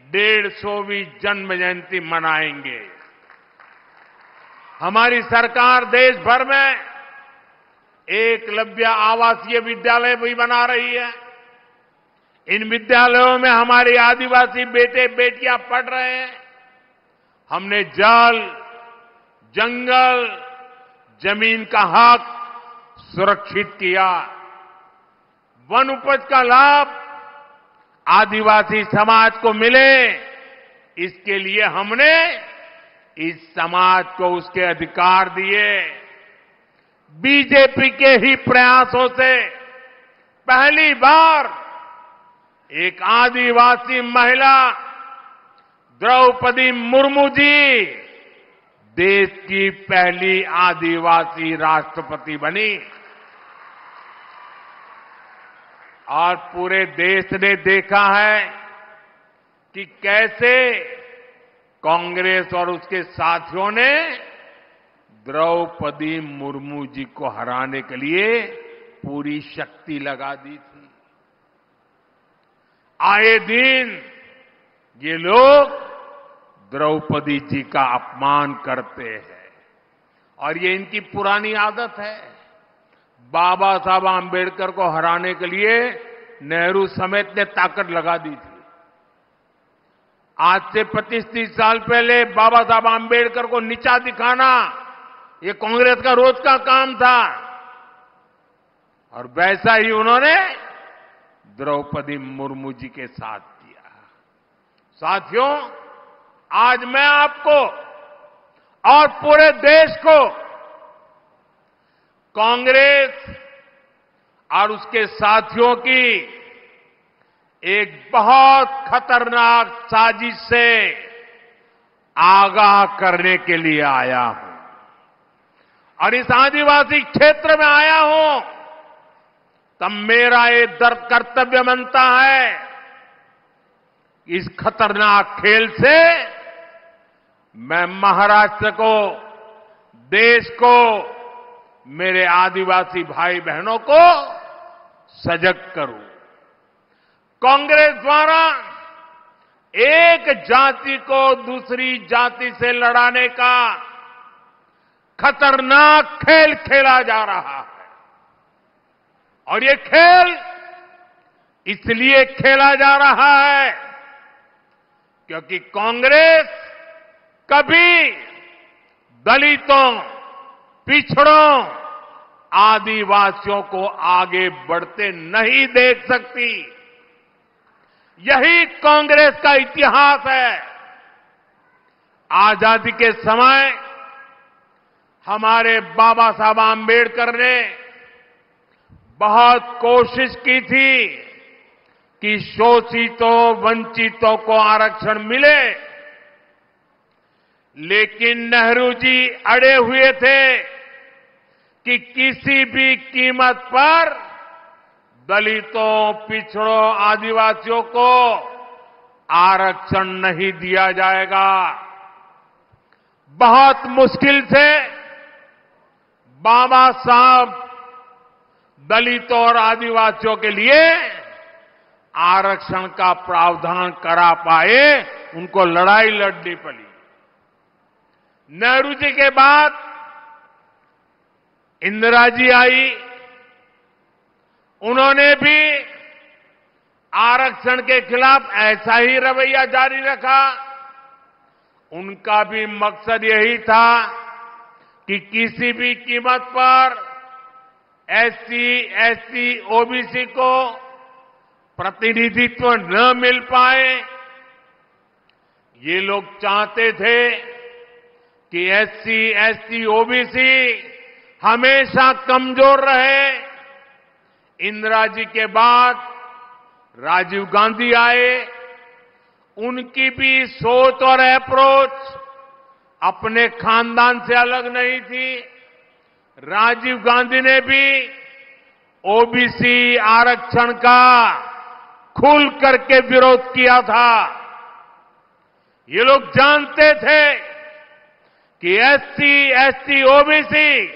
150वीं जन्म जयंती मनाएंगे। हमारी सरकार देश भर में एकलव्य आवासीय विद्यालय भी बना रही है। इन विद्यालयों में हमारे आदिवासी बेटे बेटियां पढ़ रहे हैं। हमने जल, जंगल, जमीन का हक सुरक्षित किया। वन उपज का लाभ आदिवासी समाज को मिले, इसके लिए हमने इस समाज को उसके अधिकार दिए। बीजेपी के ही प्रयासों से पहली बार एक आदिवासी महिला द्रौपदी मुर्मू जी देश की पहली आदिवासी राष्ट्रपति बनी। और पूरे देश ने देखा है कि कैसे कांग्रेस और उसके साथियों ने द्रौपदी मुर्मू जी को हराने के लिए पूरी शक्ति लगा दी थी। आए दिन ये लोग द्रौपदी जी का अपमान करते हैं और ये इनकी पुरानी आदत है। बाबा साहब आंबेडकर को हराने के लिए नेहरू समेत ने ताकत लगा दी थी। आज से 25-30 साल पहले बाबा साहब आंबेडकर को नीचा दिखाना ये कांग्रेस का रोज का काम था और वैसा ही उन्होंने द्रौपदी मुर्मू जी के साथ किया। साथियों, आज मैं आपको और पूरे देश को कांग्रेस और उसके साथियों की एक बहुत खतरनाक साजिश से आगाह करने के लिए आया हूं और इस आदिवासी क्षेत्र में आया हूं तब मेरा ये कर्तव्य बनता है इस खतरनाक खेल से मैं महाराष्ट्र को, देश को, मेरे आदिवासी भाई बहनों को सजग करूं। कांग्रेस द्वारा एक जाति को दूसरी जाति से लड़ाने का खतरनाक खेल खेला जा रहा है और ये खेल इसलिए खेला जा रहा है क्योंकि कांग्रेस कभी दलितों, पिछड़ों, आदिवासियों को आगे बढ़ते नहीं देख सकती। यही कांग्रेस का इतिहास है। आजादी के समय हमारे बाबा साहब आंबेडकर ने बहुत कोशिश की थी कि शोषितों, वंचितों को आरक्षण मिले, लेकिन नेहरू जी अड़े हुए थे कि किसी भी कीमत पर दलितों, पिछड़ों, आदिवासियों को आरक्षण नहीं दिया जाएगा। बहुत मुश्किल से बाबा साहब दलितों और आदिवासियों के लिए आरक्षण का प्रावधान करा पाए, उनको लड़ाई लड़नी पड़ी। नेहरू जी के बाद इंदिरा जी आई, उन्होंने भी आरक्षण के खिलाफ ऐसा ही रवैया जारी रखा। उनका भी मकसद यही था कि किसी भी कीमत पर एससी, एसटी, ओबीसी को प्रतिनिधित्व न मिल पाए। ये लोग चाहते थे कि एससी, एसटी, ओबीसी हमेशा कमजोर रहे, इंदिरा जी के बाद राजीव गांधी आए, उनकी भी सोच और अप्रोच अपने खानदान से अलग नहीं थी। राजीव गांधी ने भी ओबीसी आरक्षण का खुल करके विरोध किया था। ये लोग जानते थे कि एससी, एसटी, ओबीसी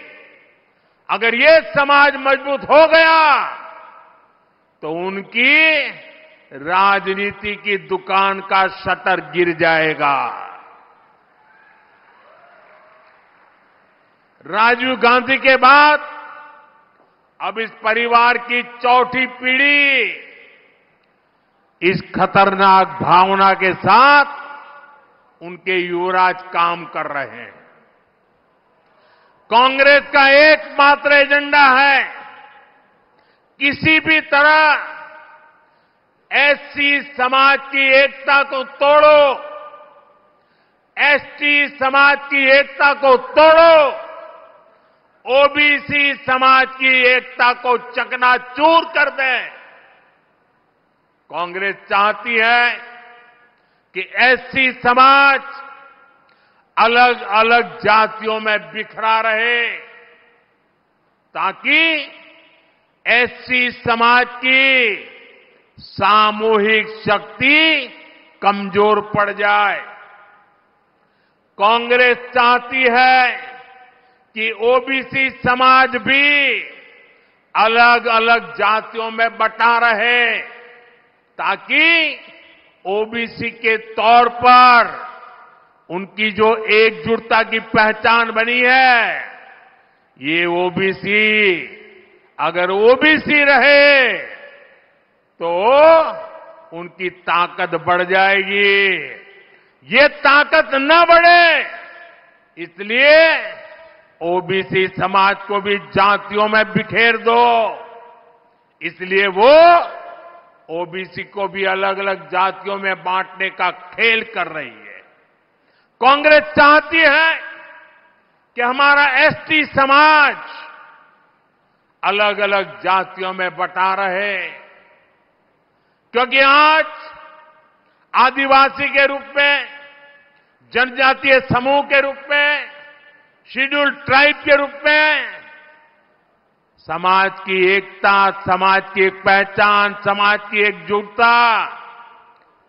अगर ये समाज मजबूत हो गया तो उनकी राजनीति की दुकान का शटर गिर जाएगा। राजीव गांधी के बाद अब इस परिवार की चौथी पीढ़ी इस खतरनाक भावना के साथ उनके युवराज काम कर रहे हैं। कांग्रेस का एकमात्र एजेंडा है किसी भी तरह एससी समाज की एकता को तोड़ो, एसटी समाज की एकता को तोड़ो, ओबीसी समाज की एकता को चकनाचूर कर दें। कांग्रेस चाहती है कि एससी समाज अलग अलग जातियों में बिखरा रहे ताकि एससी समाज की सामूहिक शक्ति कमजोर पड़ जाए। कांग्रेस चाहती है कि ओबीसी समाज भी अलग अलग जातियों में बटा रहे ताकि ओबीसी के तौर पर उनकी जो एकजुटता की पहचान बनी है, ये ओबीसी अगर ओबीसी रहे तो उनकी ताकत बढ़ जाएगी। ये ताकत न बढ़े इसलिए ओबीसी समाज को भी जातियों में बिखेर दो, इसलिए वो ओबीसी को भी अलग अलग जातियों में बांटने का खेल कर रही है। कांग्रेस चाहती है कि हमारा एसटी समाज अलग अलग जातियों में बटा रहे, क्योंकि आज आदिवासी के रूप में, जनजातीय समूह के रूप में, शेड्यूल्ड ट्राइब के रूप में समाज की एकता, समाज की एक पहचान, समाज की एकजुटता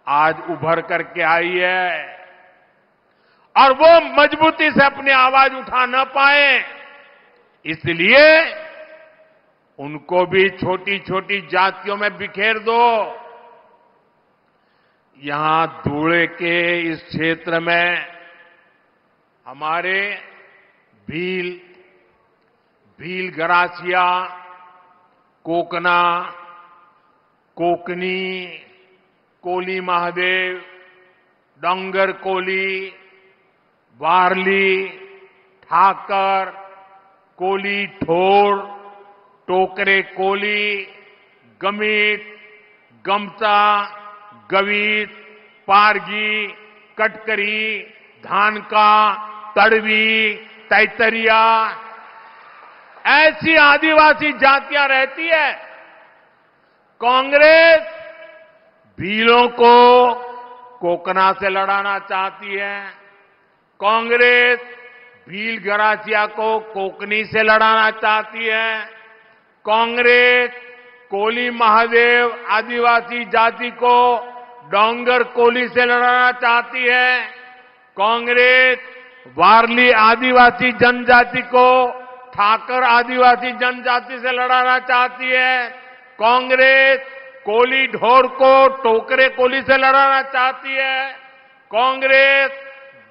आज उभर करके आई है और वो मजबूती से अपनी आवाज उठा न पाए, इसलिए उनको भी छोटी छोटी जातियों में बिखेर दो। यहां धुले के इस क्षेत्र में हमारे भील गरासिया, कोकना, कोकनी, कोली महादेव, डोंगर कोली, वारली, ठाकर, कोली ठोर, टोकरे कोली, गमीत, गमता, गवीत, पारगी, कटकरी, धानका, तड़वी, तैतरिया, ऐसी आदिवासी जातियां रहती है। कांग्रेस भीलों को कोकना से लड़ाना चाहती है, कांग्रेस भील गरासिया को कोकनी से लड़ाना चाहती है, कांग्रेस कोली महादेव आदिवासी जाति को डोंगर कोली से लड़ाना चाहती है, कांग्रेस वारली आदिवासी जनजाति को ठाकर आदिवासी जनजाति से लड़ाना चाहती है, कांग्रेस कोली ढोर को टोकरे कोली से लड़ाना चाहती है, कांग्रेस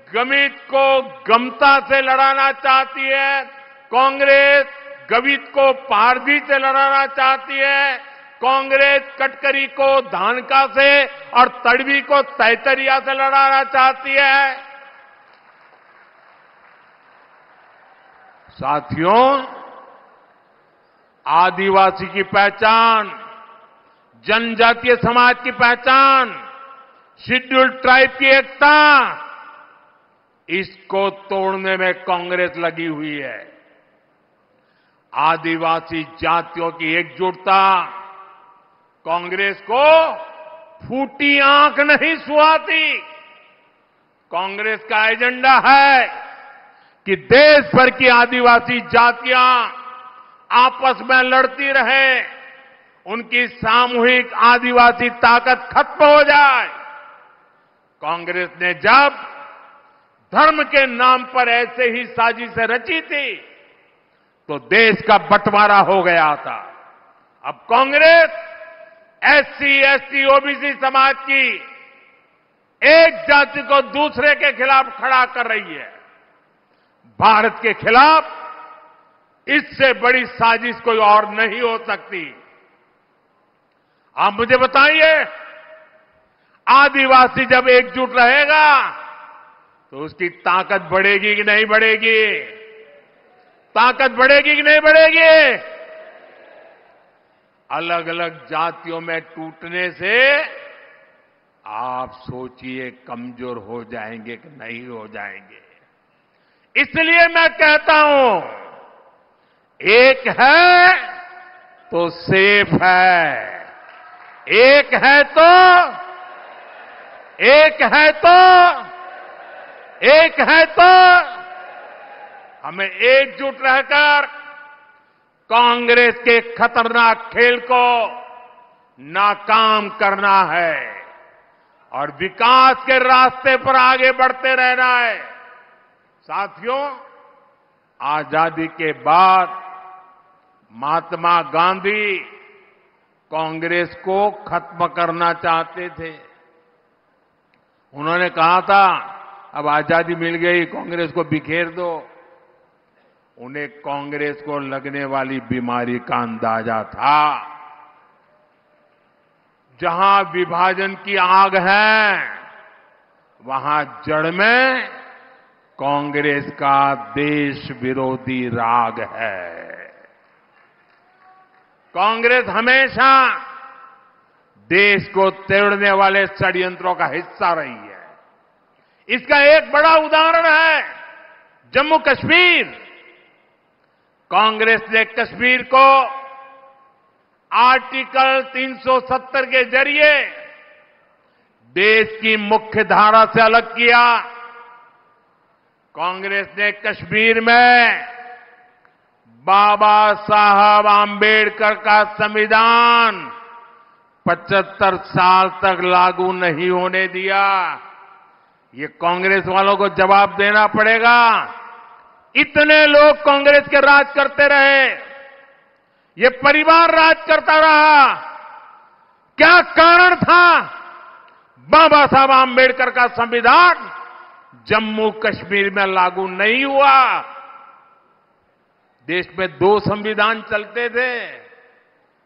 गमित को गमता से लड़ाना चाहती है, कांग्रेस गवित को पारधी से लड़ाना चाहती है, कांग्रेस कटकरी को धानका से और तड़वी को तैतरिया से लड़ाना चाहती है। साथियों, आदिवासी की पहचान, जनजातीय समाज की पहचान, शेड्यूल्ड ट्राइब की एकता, इसको तोड़ने में कांग्रेस लगी हुई है। आदिवासी जातियों की एकजुटता कांग्रेस को फूटी आंख नहीं सुहाती। कांग्रेस का एजेंडा है कि देश भर की आदिवासी जातियां आपस में लड़ती रहे, उनकी सामूहिक आदिवासी ताकत खत्म हो जाए। कांग्रेस ने जब धर्म के नाम पर ऐसे ही साजिशें रची थी तो देश का बंटवारा हो गया था। अब कांग्रेस एससी, एसटी, ओबीसी समाज की एक जाति को दूसरे के खिलाफ खड़ा कर रही है। भारत के खिलाफ इससे बड़ी साजिश कोई और नहीं हो सकती। आप मुझे बताइए, आदिवासी जब एकजुट रहेगा तो उसकी ताकत बढ़ेगी कि नहीं बढ़ेगी? ताकत बढ़ेगी कि नहीं बढ़ेगी? अलग अलग जातियों में टूटने से आप सोचिए कमजोर हो जाएंगे कि नहीं हो जाएंगे। इसलिए मैं कहता हूं, एक है तो सेफ है, एक है तो हमें एकजुट रहकर कांग्रेस के खतरनाक खेल को नाकाम करना है और विकास के रास्ते पर आगे बढ़ते रहना है। साथियों, आजादी के बाद महात्मा गांधी कांग्रेस को खत्म करना चाहते थे। उन्होंने कहा था अब आजादी मिल गई, कांग्रेस को बिखेर दो। उन्हें कांग्रेस को लगने वाली बीमारी का अंदाजा था। जहां विभाजन की आग है वहां जड़ में कांग्रेस का देश विरोधी राग है। कांग्रेस हमेशा देश को तोड़ने वाले षड्यंत्रों का हिस्सा रही है। इसका एक बड़ा उदाहरण है जम्मू कश्मीर। कांग्रेस ने कश्मीर को आर्टिकल 370 के जरिए देश की मुख्य धारा से अलग किया। कांग्रेस ने कश्मीर में बाबा साहब आंबेडकर का संविधान 75 साल तक लागू नहीं होने दिया। ये कांग्रेस वालों को जवाब देना पड़ेगा। इतने लोग कांग्रेस के राज करते रहे, ये परिवार राज करता रहा, क्या कारण था? बाबा साहब आंबेडकर का संविधान जम्मू कश्मीर में लागू नहीं हुआ। देश में 2 संविधान चलते थे।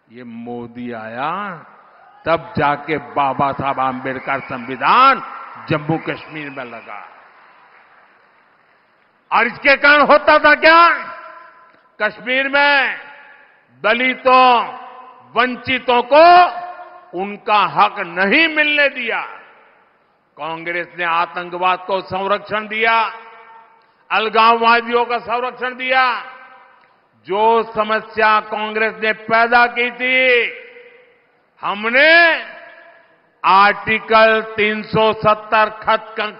ये मोदी आया तब जाके बाबा साहब आंबेडकर संविधान जम्मू कश्मीर में लगा। और इसके कारण होता था क्या? कश्मीर में दलितों, वंचितों को उनका हक नहीं मिलने दिया। कांग्रेस ने आतंकवाद को संरक्षण दिया, अलगाववादियों का संरक्षण दिया। जो समस्या कांग्रेस ने पैदा की थी, हमने आर्टिकल 370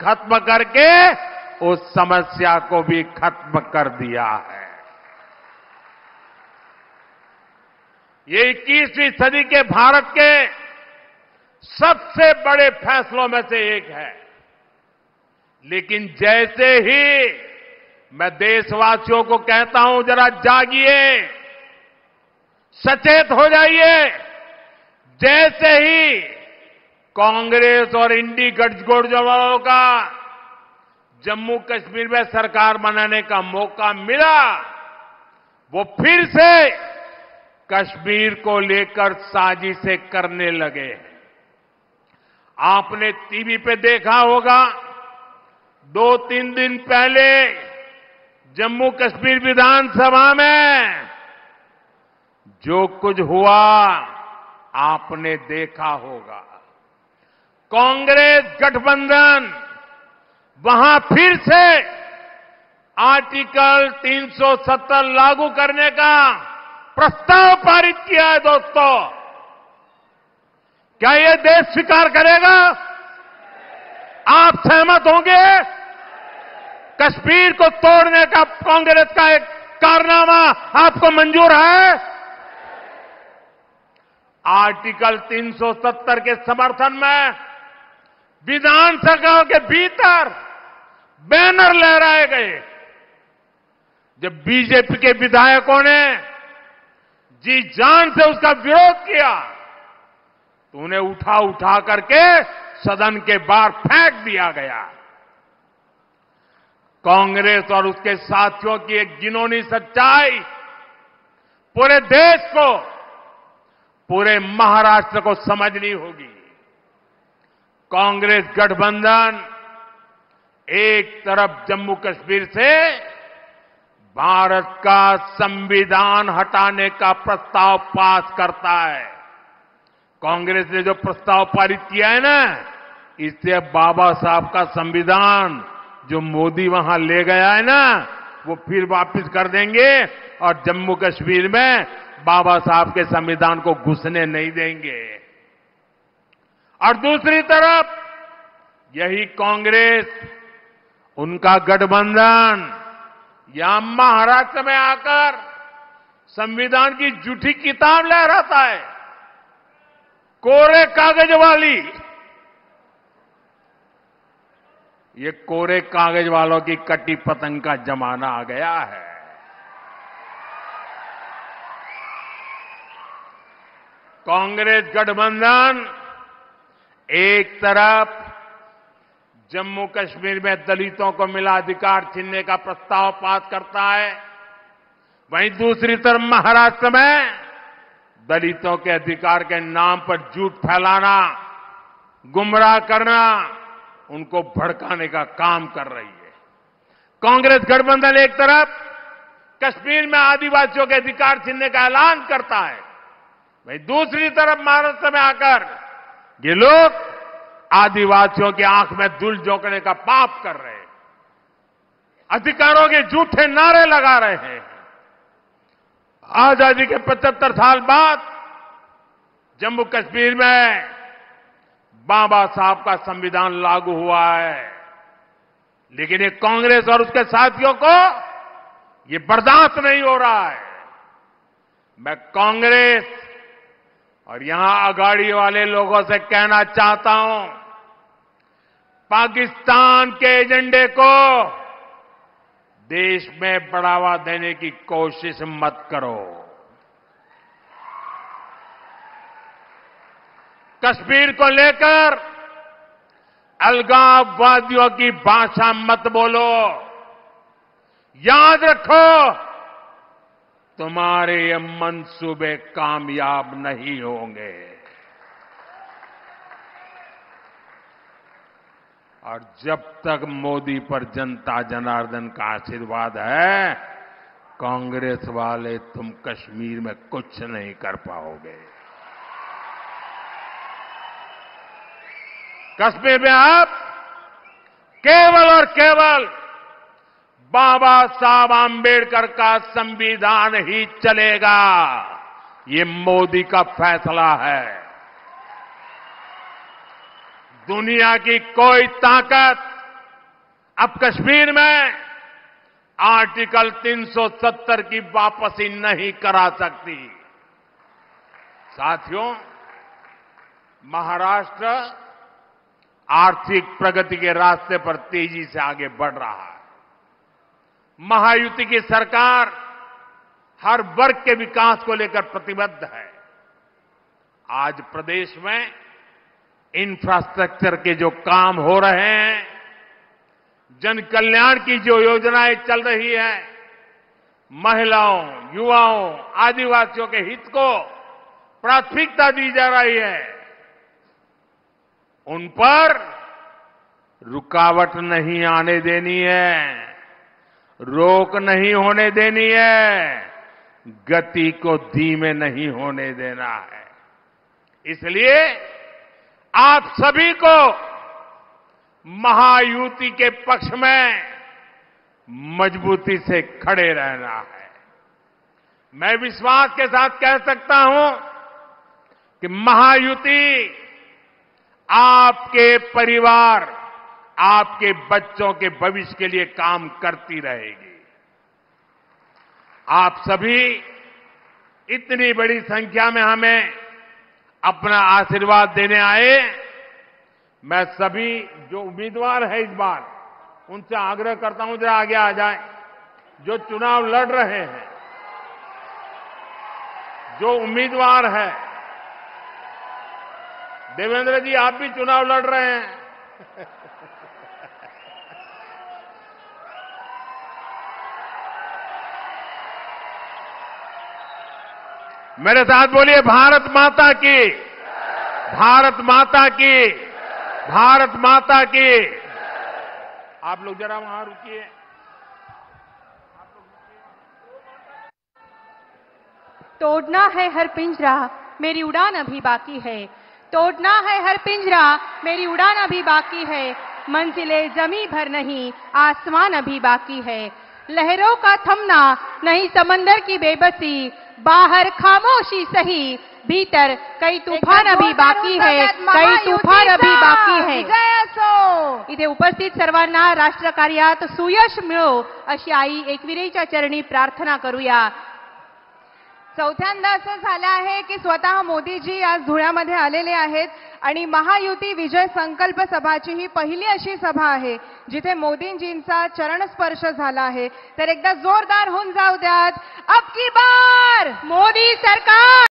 खत्म करके उस समस्या को भी खत्म कर दिया है। ये 21वीं सदी के भारत के सबसे बड़े फैसलों में से एक है। लेकिन जैसे ही मैं देशवासियों को कहता हूं जरा जागिए, सचेत हो जाइए। जैसे ही कांग्रेस और इंडी गठजोड़ वालों का जम्मू कश्मीर में सरकार बनाने का मौका मिला, वो फिर से कश्मीर को लेकर साजिशें करने लगे। आपने टीवी पे देखा होगा, 2-3 दिन पहले जम्मू कश्मीर विधानसभा में जो कुछ हुआ आपने देखा होगा। कांग्रेस गठबंधन वहां फिर से आर्टिकल 370 लागू करने का प्रस्ताव पारित किया है दोस्तों। क्या यह देश स्वीकार करेगा? आप सहमत होंगे? कश्मीर को तोड़ने का कांग्रेस का एक कारनामा आपको मंजूर है? आर्टिकल 370 के समर्थन में विधानसभा के भीतर बैनर लहराए गए। जब बीजेपी के विधायकों ने जी जान से उसका विरोध किया तो उन्हें उठा उठा करके सदन के बाहर फेंक दिया गया। कांग्रेस और उसके साथियों की एक घिनौनी सच्चाई पूरे देश को, पूरे महाराष्ट्र को समझनी होगी। कांग्रेस गठबंधन एक तरफ जम्मू कश्मीर से भारत का संविधान हटाने का प्रस्ताव पास करता है। कांग्रेस ने जो प्रस्ताव पारित किया है ना, इससे बाबा साहब का संविधान जो मोदी वहां ले गया है ना, वो फिर वापस कर देंगे और जम्मू कश्मीर में बाबा साहब के संविधान को घुसने नहीं देंगे। और दूसरी तरफ यही कांग्रेस, उनका गठबंधन यहां महाराष्ट्र में आकर संविधान की झूठी किताब लहराता है, कोरे कागज वाली। ये कोरे कागज वालों की कटी पतंग का जमाना आ गया है। कांग्रेस गठबंधन एक तरफ जम्मू कश्मीर में दलितों को मिला अधिकार छीनने का प्रस्ताव पास करता है, वहीं दूसरी तरफ महाराष्ट्र में दलितों के अधिकार के नाम पर झूठ फैलाना, गुमराह करना, उनको भड़काने का काम कर रही है। कांग्रेस गठबंधन एक तरफ कश्मीर में आदिवासियों के अधिकार छीनने का ऐलान करता है, वहीं दूसरी तरफ महाराष्ट्र में आकर ये लोग आदिवासियों की आंख में धूल झोंकने का पाप कर रहे हैं, अधिकारों के झूठे नारे लगा रहे हैं। आजादी के 75 साल बाद जम्मू कश्मीर में बाबा साहब का संविधान लागू हुआ है, लेकिन ये कांग्रेस और उसके साथियों को ये बर्दाश्त नहीं हो रहा है। मैं कांग्रेस और यहां अगाड़ी वाले लोगों से कहना चाहता हूं, पाकिस्तान के एजेंडे को देश में बढ़ावा देने की कोशिश मत करो। कश्मीर को लेकर अलगाववादियों की भाषा मत बोलो। याद रखो, तुम्हारे ये मंसूबे कामयाब नहीं होंगे। और जब तक मोदी पर जनता जनार्दन का आशीर्वाद है, कांग्रेस वाले तुम कश्मीर में कुछ नहीं कर पाओगे। कश्मीर में आप केवल और केवल बाबा साहब आंबेडकर का संविधान ही चलेगा। ये मोदी का फैसला है। दुनिया की कोई ताकत अब कश्मीर में आर्टिकल 370 की वापसी नहीं करा सकती। साथियों, महाराष्ट्र आर्थिक प्रगति के रास्ते पर तेजी से आगे बढ़ रहा है। महायुति की सरकार हर वर्ग के विकास को लेकर प्रतिबद्ध है। आज प्रदेश में इंफ्रास्ट्रक्चर के जो काम हो रहे हैं, जन कल्याण की जो योजनाएं चल रही है, महिलाओं, युवाओं, आदिवासियों के हित को प्राथमिकता दी जा रही है, उन पर रुकावट नहीं आने देनी है, रोक नहीं होने देनी है, गति को धीमे नहीं होने देना है। इसलिए आप सभी को महायुति के पक्ष में मजबूती से खड़े रहना है। मैं विश्वास के साथ कह सकता हूं कि महायुति आपके परिवार, आपके बच्चों के भविष्य के लिए काम करती रहेगी। आप सभी इतनी बड़ी संख्या में हमें अपना आशीर्वाद देने आए। मैं सभी जो उम्मीदवार है इस बार, उनसे आग्रह करता हूं जरा आगे आ जाएं। जो चुनाव लड़ रहे हैं, जो उम्मीदवार है, देवेंद्र जी आप भी चुनाव लड़ रहे हैं। मेरे साथ बोलिए भारत माता की, भारत माता की, भारत माता की। आप लोग जरा वहां रुकिए। तोड़ना है हर पिंजरा, मेरी उड़ान अभी बाकी है। तोड़ना है हर पिंजरा, मेरी उड़ान अभी बाकी है। मंजिलें जमी भर नहीं, आसमान अभी बाकी है। लहरों का थमना नहीं, समंदर की बेबसी। बाहर खामोशी सही, भीतर कई तूफान अभी बाकी है, कई तूफान अभी बाकी है. विजय असो. इथे उपस्थित सर्वांना राष्ट्रकार्यात सुयश मिळो अशी आई एकविरेच्या चरणी प्रार्थना करूया. चौथ्यांदा असं झालं आहे की स्वतः मोदीजी आज धुळ्यामध्ये आलेले आहेत आणि महायुती विजय संकल्प सभाची ही पहिली अशी सभा आहे जिथे मोदींजींचा चरणस्पर्श झाला आहे. तर एकदा जोरदार होऊन जाऊ द्यात. अब की बार मोदी सरकार.